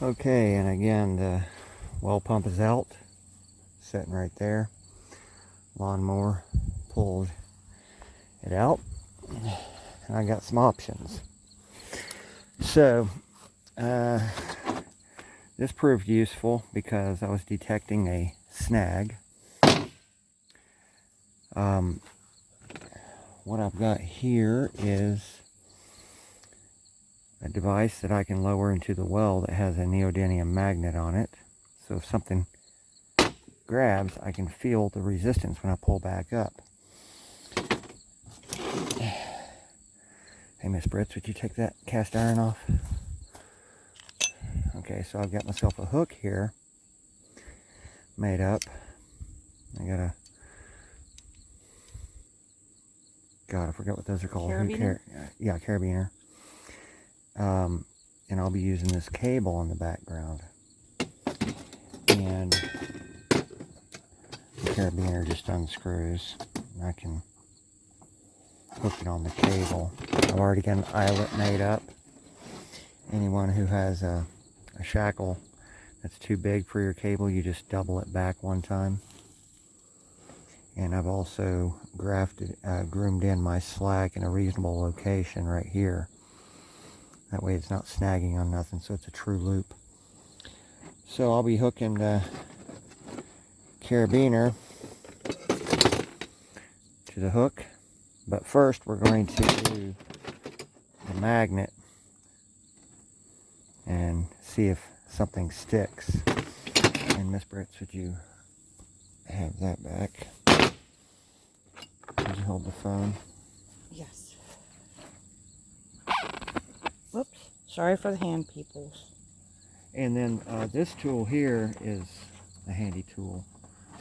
Okay, and again, the well pump is out, sitting right there. Lawnmower pulled it out, and I got some options. So, this proved useful because I was detecting a snag. What I've got here is a device that I can lower into the well that has a neodymium magnet on it. So if something grabs, I can feel the resistance when I pull back up. Hey, Miss Britz, would you take that cast iron off? Okay, so I've got myself a hook here made up. I got a... God, I forgot what those are called. Carabiner? Yeah, carabiner. And I'll be using this cable in the background. And the carabiner just unscrews. And I can hook it on the cable. I've already got an eyelet made up. Anyone who has a shackle that's too big for your cable, you just double it back one time. And I've also groomed in my slack in a reasonable location right here. That way it's not snagging on nothing, so it's a true loop. So I'll be hooking the carabiner to the hook. But first we're going to do the magnet and see if something sticks. And Miss Britz, would you have that back? Would you hold the phone? Yes. Whoops. Sorry for the hand, peoples. And then this tool here is a handy tool.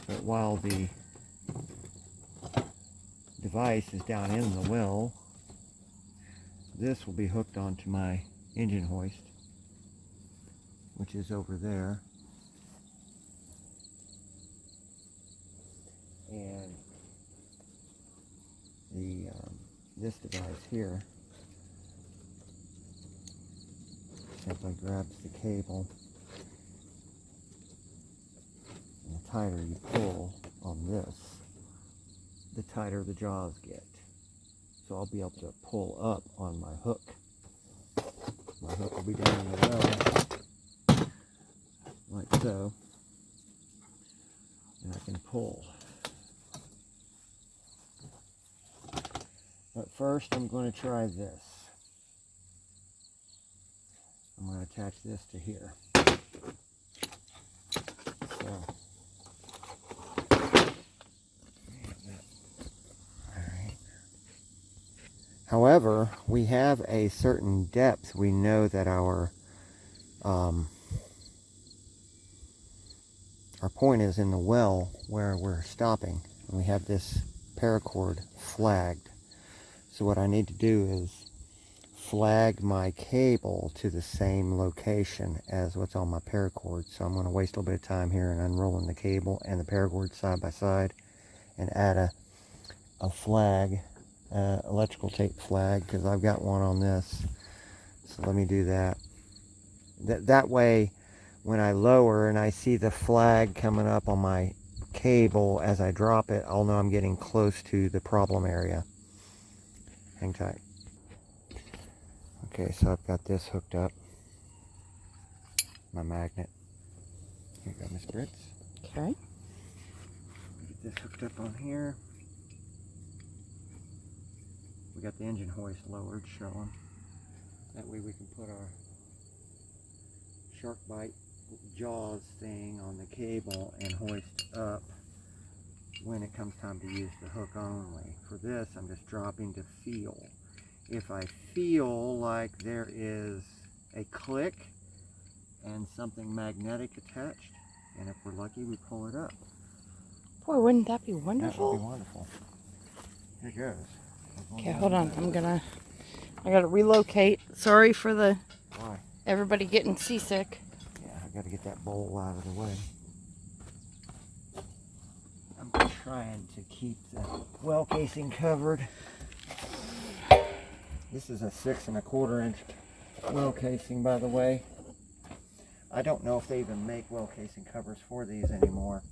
But while the device is down in the well, this will be hooked onto my engine hoist, which is over there. And this device here simply grabs the cable, and the tighter you pull on this, the tighter the jaws get. So I'll be able to pull up on my hook. My hook will be down in the well, like so, and I can pull. But first I'm going to try this. I'm going to attach this to here. So, alright. However, we have a certain depth. We know that our point is in the well where we're stopping. And we have this paracord flagged. So what I need to do is flag my cable to the same location as what's on my paracord. So I'm going to waste a little bit of time here and unrolling the cable and the paracord side by side and add a flag, electrical tape flag, because I've got one on this. So let me do that. That way when I lower and I see the flag coming up on my cable as I drop it, I'll know I'm getting close to the problem area. Hang tight. Okay, so I've got this hooked up. My magnet. Here you go, Miss Britz. Okay. Get this hooked up on here. We got the engine hoist lowered, showing. That way we can put our shark bite jaws thing on the cable and hoist up when it comes time to use the hook only. For this, I'm just dropping to feel. If I feel like there is a click and something magnetic attached, and if we're lucky, we pull it up. Boy, wouldn't that be wonderful? That would be wonderful. Here goes. Okay, hold on. I gotta relocate. Sorry for the Why? everybody getting seasick. Yeah, I gotta get that bowl out of the way. I'm trying to keep the well casing covered. This is a 6 1/4 inch well casing, by the way. I don't know if they even make well casing covers for these anymore.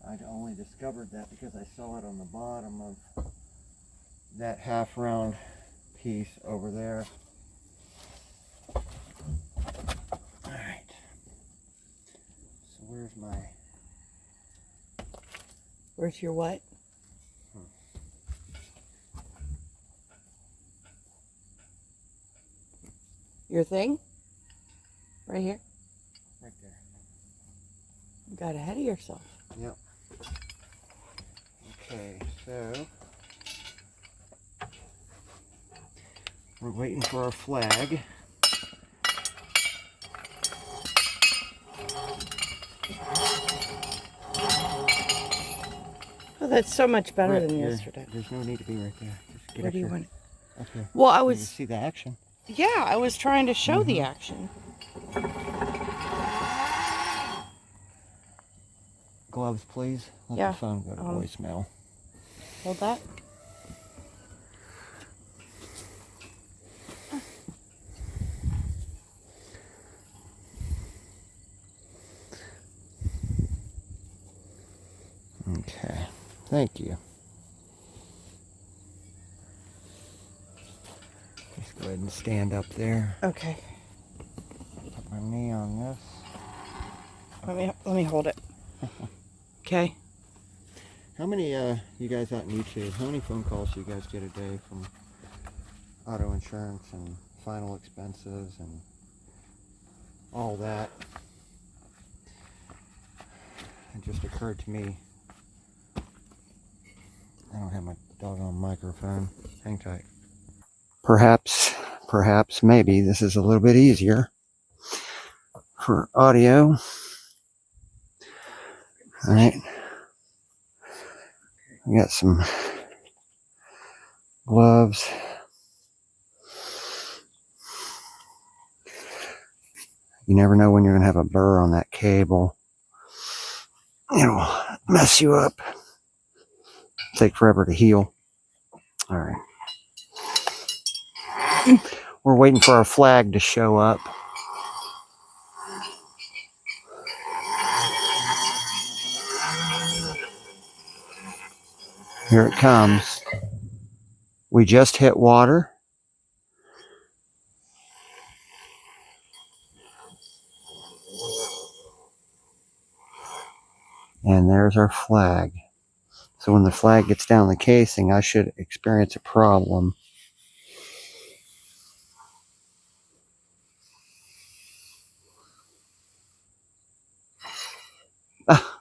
I only discovered that because I saw it on the bottom of that half round piece over there. Alright. So where's my... Where's your what? Your thing? Right here? Right there. You got ahead of yourself. Yep. Okay, so we're waiting for our flag. Oh, that's so much better Right than here. yesterday. There's no need to be right there. Just get Where up do you here. want it? Up here. Well, I You was... can see the action. Yeah, I was trying to show the action. Gloves, please. Let Yeah, the phone go to voicemail. Hold that. Okay, thank you. Just go ahead and stand up there. Okay. Put my knee on this. Let me hold it. Okay. How many you guys out in YouTube? How many phone calls do you guys get a day from auto insurance and final expenses and all that? It just occurred to me. I don't have my doggone microphone. Hang tight. Perhaps, maybe this is a little bit easier for audio. All right. We got some gloves. You never know when you're going to have a burr on that cable. It'll mess you up. Take forever to heal. All right. We're waiting for our flag to show up. Here it comes. We just hit water. And there's our flag. So when the flag gets down the casing, I should experience a problem. Ah.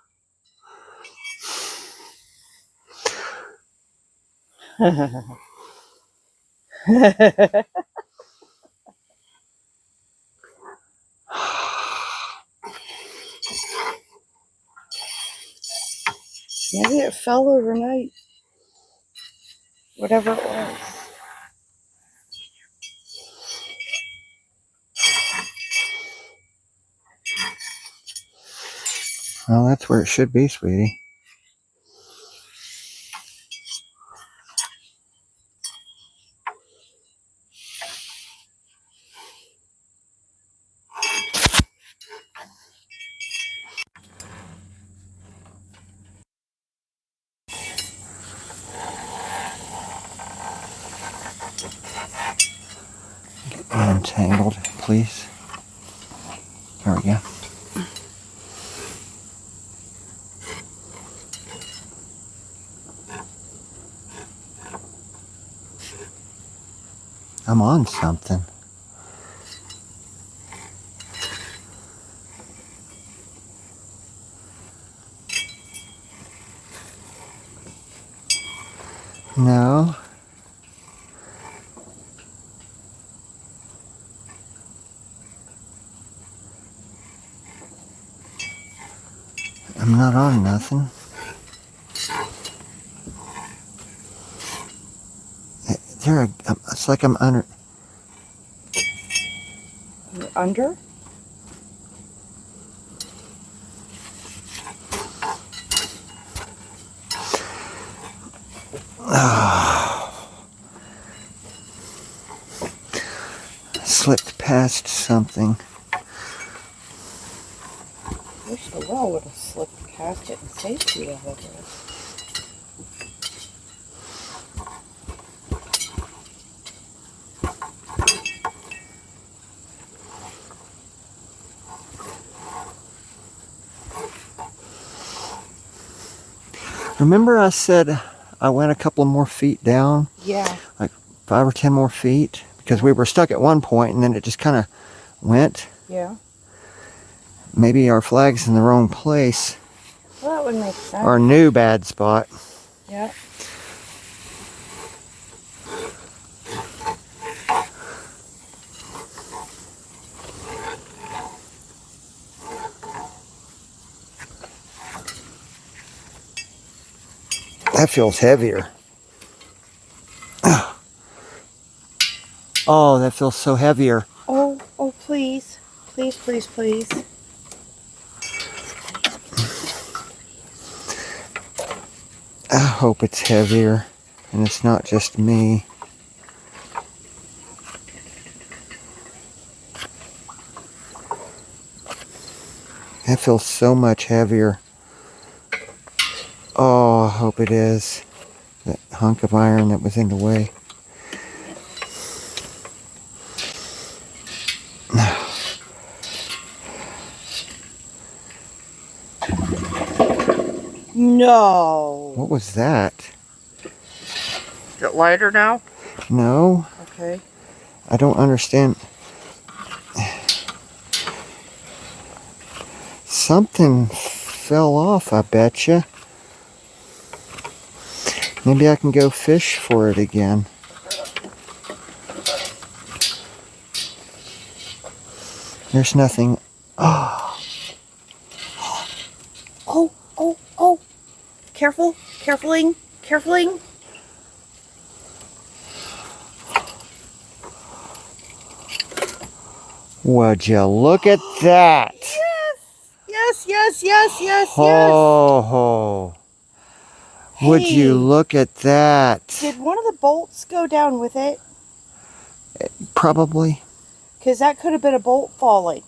Maybe it fell overnight. Whatever it was. Well, that's where it should be, sweetie. Get untangled, please. There we go. I'm on something. No. I'm not on nothing. It's like I'm under. You're under? Slipped past something. wish the well would have slipped past it and safety of it. Remember I said I went a couple more feet down? Yeah. Like 5 or 10 more feet? Because we were stuck at one point and then it just kind of went. Yeah. Maybe our flag's in the wrong place. Well, that would make sense. Our new bad spot. Yeah. That feels heavier. Oh, that feels so heavier. Oh, please. Please, please, please. I hope it's heavier and it's not just me. That feels so much heavier. Oh, I hope it is. That hunk of iron that was in the way. No. What was that? Is it lighter now? No, Okay. I don't understand. Something fell off, I betcha. Maybe I can go fish for it again. There's nothing. Oh, Oh. Careful. Carefuling. would you look at that? Yes. Oh, would you look at that? Did one of the bolts go down with it? Probably. Because that could have been a bolt falling.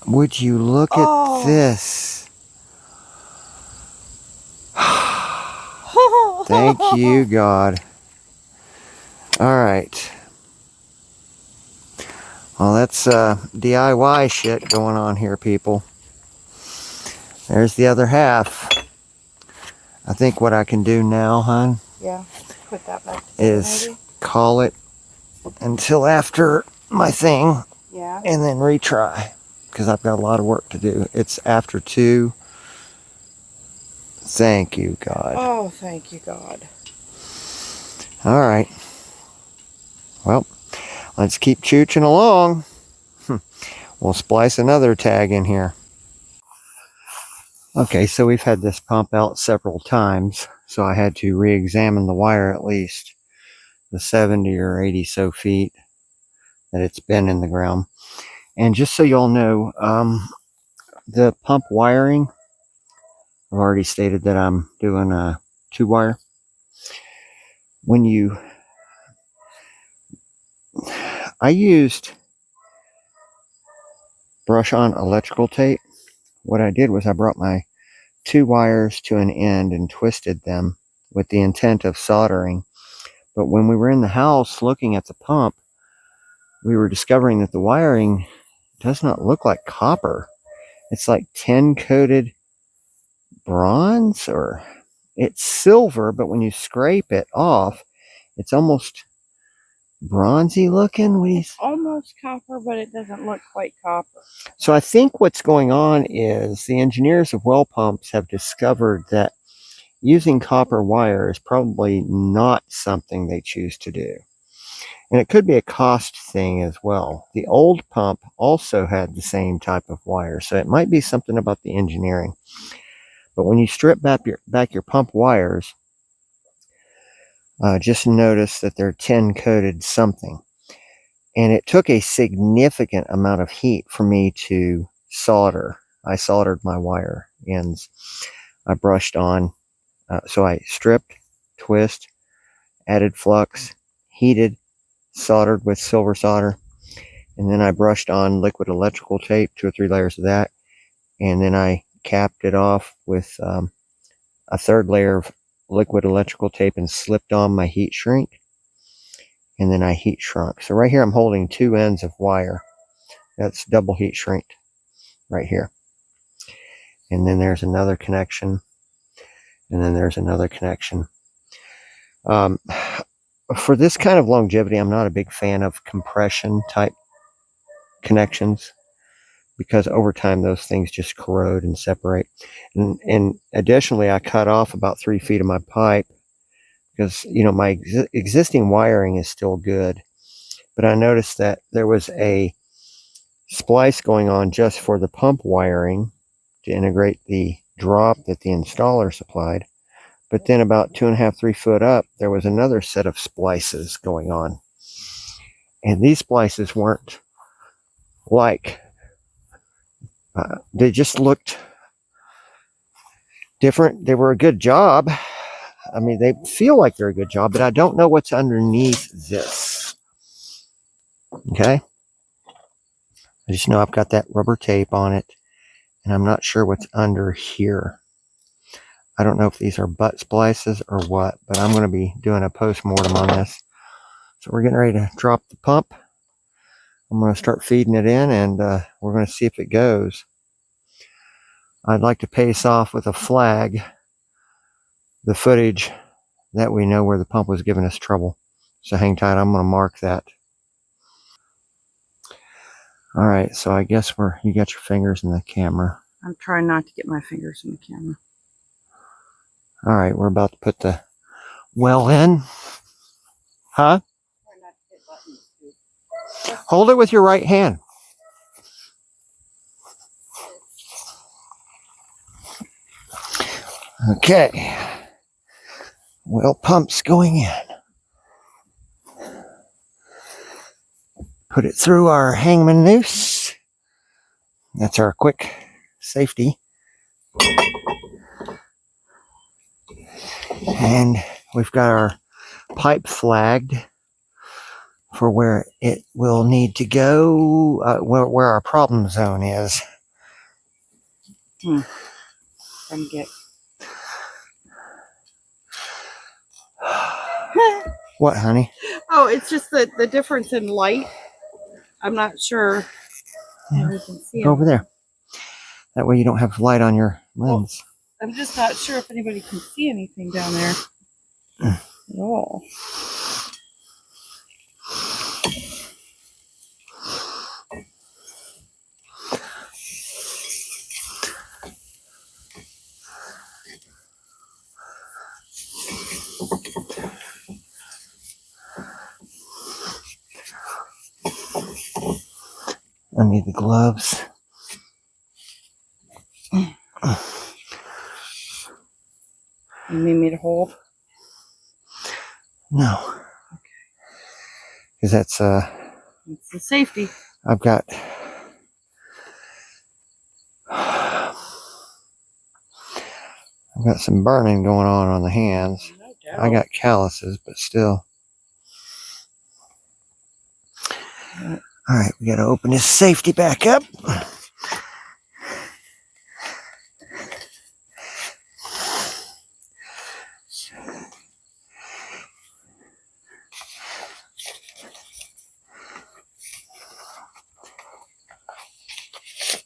Would you look at this? Thank you, God. All right. Well, that's DIY shit going on here, people. There's the other half. I think what I can do now, hon, Yeah, put that back is maybe. call it until after my thing Yeah. and then retry, because I've got a lot of work to do. It's after 2. Thank you, God. Oh, thank you, God. All right. Well, let's keep chooching along. We'll splice another tag in here. Okay, so we've had this pump out several times, so I had to re-examine the wire at least the 70 or 80 so feet that it's been in the ground. And just so y'all know, the pump wiring, I've already stated that I'm doing a 2-wire. I used brush-on electrical tape. What I did was I brought my 2 wires to an end and twisted them with the intent of soldering. But when we were in the house looking at the pump, we were discovering that the wiring does not look like copper. It's like tin coated bronze, or it's silver, but when you scrape it off, it's almost bronzy looking. It's almost copper, but it doesn't look quite copper. So I think what's going on is the engineers of well pumps have discovered that using copper wire is probably not something they choose to do. And it could be a cost thing as well. The old pump also had the same type of wire, so it might be something about the engineering. But when you strip back your pump wires, just notice that they're tin coated something. And it took a significant amount of heat for me to solder. I soldered my wire ends. I brushed on. So I stripped, twist, added flux, heated, soldered with silver solder, and then I brushed on liquid electrical tape, 2 or 3 layers of that, and then I capped it off with a third layer of liquid electrical tape and slipped on my heat shrink, and then I heat shrunk. So right here I'm holding 2 ends of wire. That's double heat shrinked right here. And then there's another connection, and then there's another connection. For this kind of longevity, I'm not a big fan of compression type connections, because over time those things just corrode and separate. And additionally, I cut off about 3 feet of my pipe because, you know, my existing wiring is still good, but I noticed that there was a splice going on just for the pump wiring to integrate the drop that the installer supplied. But then about 2.5, 3 foot up, there was another set of splices going on. And these splices weren't like, they just looked different. They were a good job. I mean, they feel like they're a good job, but I don't know what's underneath this. Okay? I just know I've got that rubber tape on it, and I'm not sure what's under here. I don't know if these are butt splices or what, but I'm going to be doing a post-mortem on this. So we're getting ready to drop the pump. I'm going to start feeding it in, and we're going to see if it goes. I'd like to pace off with a flag the footage that we know where the pump was giving us trouble. So hang tight, I'm going to mark that. All right, so I guess you got your fingers in the camera. I'm trying not to get my fingers in the camera. All right, we're about to put the well in. Huh? Hold it with your right hand. Okay. Well, pump's going in. Put it through our hangman noose. That's our quick safety. And we've got our pipe flagged for where it will need to go, where our problem zone is. Trying to get. What, honey? Oh, it's just the difference in light. I'm not sure. Yeah. We can see Go over there. That way you don't have light on your lens. Well, I'm just not sure if anybody can see anything down there at all. I need the gloves. You need me to hold? No. Okay. Because that's it's the safety. I've got some burning going on the hands. No doubt. I got calluses, but still. All right, we got to open this safety back up.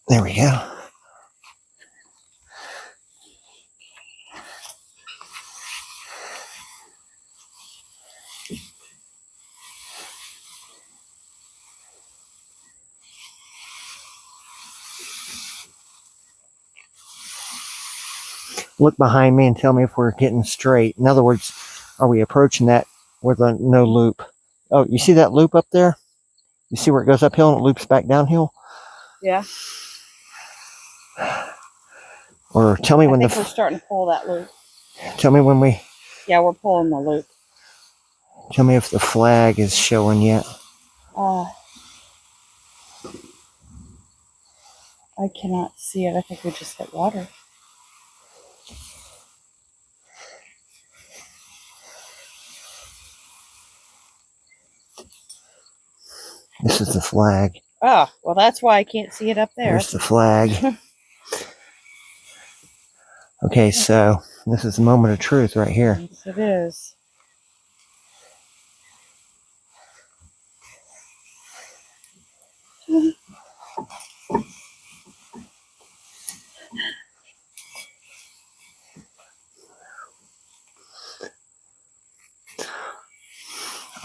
There we go. Look behind me and tell me if we're getting straight. In other words, are we approaching that with a no loop? Oh, you see that loop up there? You see where it goes uphill and it loops back downhill? Yeah. Or tell me when we're starting to pull that loop. Tell me when we. Yeah, we're pulling the loop. Tell me if the flag is showing yet. I cannot see it. I think we just hit water. This is the flag. Oh, well, that's why I can't see it up there. There's the flag. Okay, so this is the moment of truth right here. Yes, it is.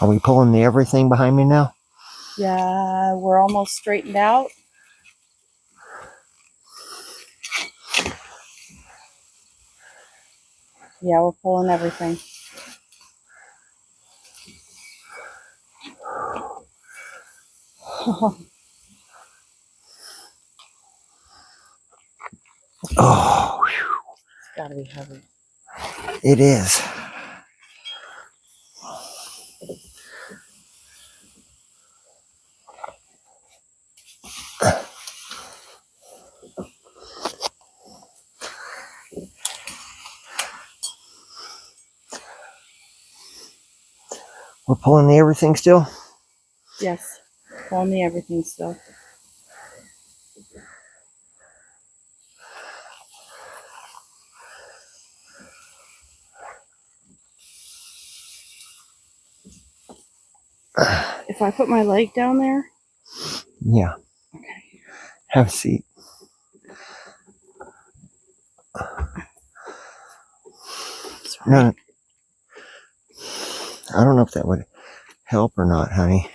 Are we pulling the everything behind me now? Yeah, we're almost straightened out. Yeah, we're pulling everything. Oh, whew. It's gotta be heavy. It is. We're pulling the everything still? Yes, pulling the everything still. If I put my leg down there? Yeah. Okay. Have a seat. Sorry. No, I don't know if that would help or not, honey.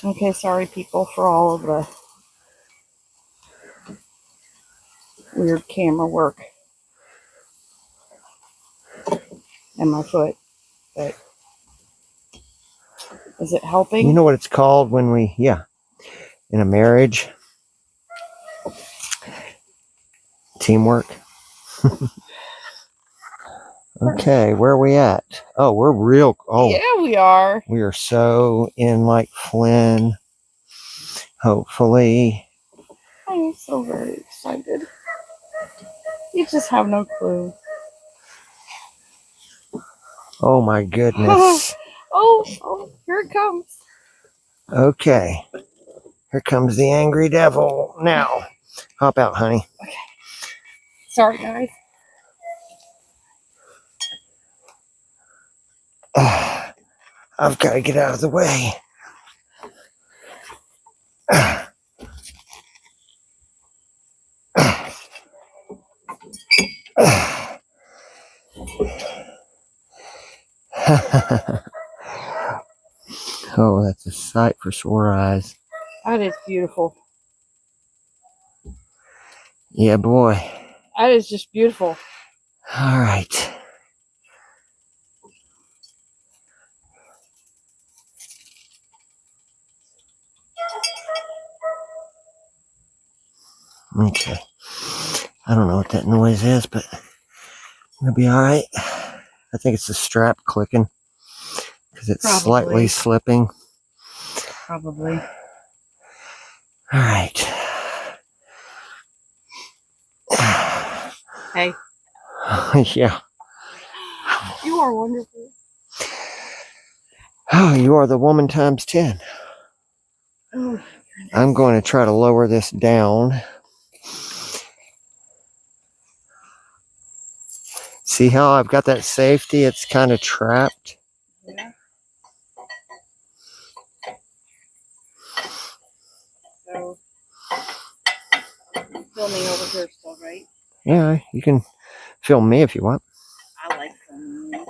Okay, sorry people for all of the weird camera work and my foot, but is it helping? You know what it's called when we, in a marriage? Teamwork. Okay, where are we at? Oh, we're real. Oh, yeah, we are. we are so in like Flynn. Hopefully. I am so very excited. You just have no clue. Oh my goodness. Oh, here it comes. Okay. Here comes the angry devil. Now, hop out, honey. Okay. Sorry, guys. I've got to get out of the way. Oh, that's a sight for sore eyes. That is beautiful. Yeah, boy. That is just beautiful. All right. Okay. I don't know what that noise is, but it'll be all right. I think it's the strap clicking because it's slightly slipping. Probably. All right. Hey. Yeah. You are wonderful. Oh, you are the woman times 10. Oh, I'm going to try to lower this down. See how I've got that safety? It's kind of trapped. yeah. So, you're filming over here still, right? Yeah, you can film me if you want. I like filming you.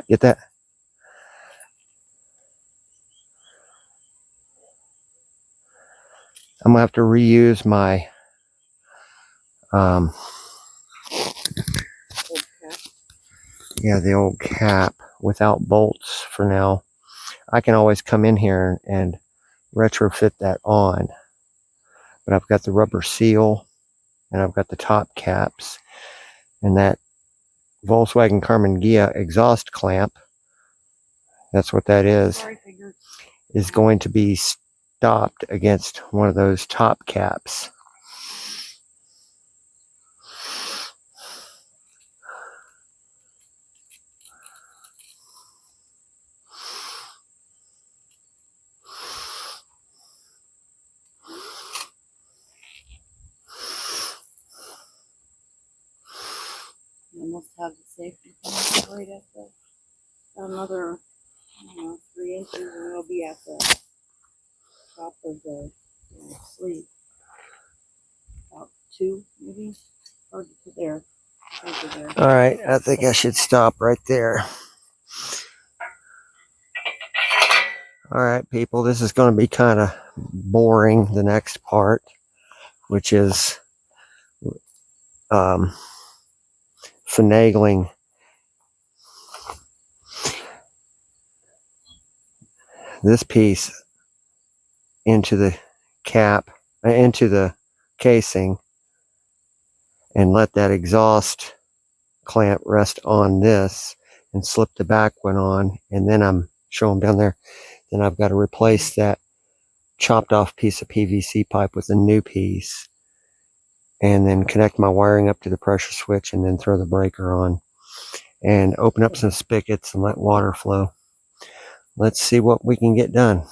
Get that? I'm gonna have to reuse my Old cap. yeah, the old cap without bolts for now. I can always come in here and retrofit that on. But I've got the rubber seal and I've got the top caps and that Volkswagen Carmen Ghia exhaust clamp. That's what that is. Sorry, figure. Is going to be stopped against one of those top caps. You almost have the safety pin right at the another, I don't know, 3 inches, and it'll be at the top of the sleeve. About 2, maybe. Or there. There. All right, I think I should stop right there. All right, people, this is going to be kind of boring, the next part, which is finagling this piece into the cap, into the casing, and let that exhaust clamp rest on this and slip the back one on, and then I'm showing down there. Then I've got to replace that chopped off piece of PVC pipe with a new piece, and then connect my wiring up to the pressure switch, and then throw the breaker on and open up some spigots and let water flow. Let's see what we can get done.